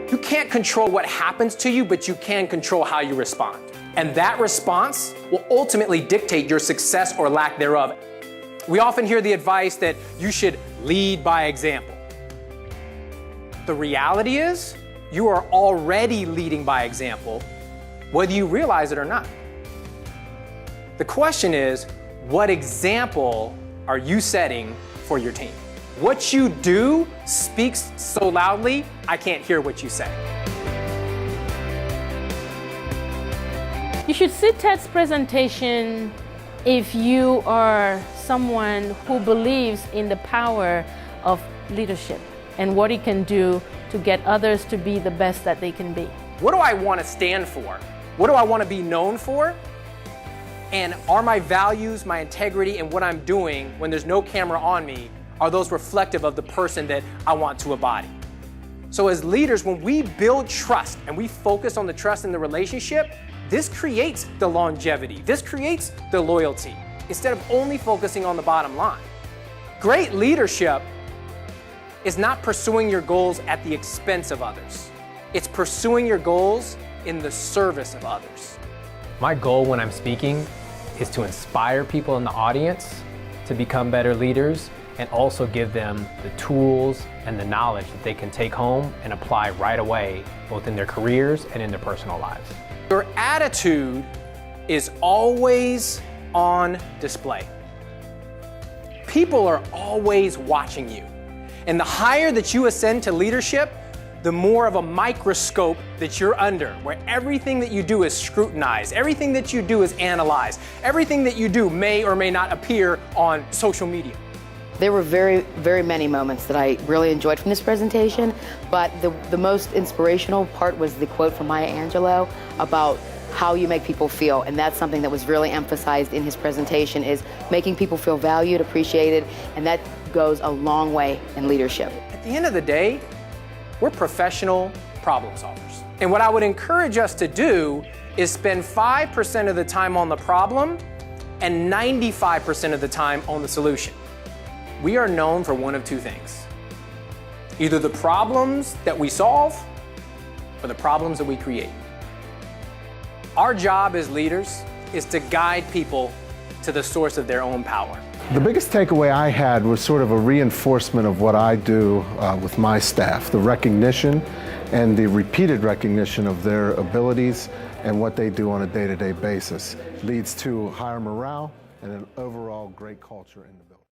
You can't control what happens to you, but you can control how you respond. And that response will ultimately dictate your success or lack thereof. We often hear the advice that you should lead by example. The reality is, you are already leading by example, whether you realize it or not. The question is, what example are you setting for your team? What you do speaks so loudly, I can't hear what you say. You should see Ted's presentation if you are someone who believes in the power of leadership and what it can do to get others to be the best that they can be. What do I want to stand for? What do I want to be known for? And are my values, my integrity, and what I'm doing when there's no camera on me, are those reflective of the person that I want to embody? So as leaders, when we build trust and we focus on the trust in the relationship, this creates the longevity. This creates the loyalty, instead of only focusing on the bottom line. Great leadership is not pursuing your goals at the expense of others. It's pursuing your goals in the service of others. My goal when I'm speaking is to inspire people in the audience to become better leaders and also give them the tools and the knowledge that they can take home and apply right away, both in their careers and in their personal lives. Your attitude is always on display. People are always watching you. And the higher that you ascend to leadership, the more of a microscope that you're under, where everything that you do is scrutinized, everything that you do is analyzed, everything that you do may or may not appear on social media. There were very, very many moments that I really enjoyed from this presentation, but the most inspirational part was the quote from Maya Angelou about how you make people feel, and that's something that was really emphasized in his presentation, is making people feel valued, appreciated, and that goes a long way in leadership. At the end of the day, we're professional problem solvers. And what I would encourage us to do is spend 5% of the time on the problem and 95% of the time on the solution. We are known for one of two things: either the problems that we solve or the problems that we create. Our job as leaders is to guide people to the source of their own power. The biggest takeaway I had was sort of a reinforcement of what I do with my staff, the recognition and the repeated recognition of their abilities and what they do on a day-to-day basis leads to higher morale and an overall great culture in the building.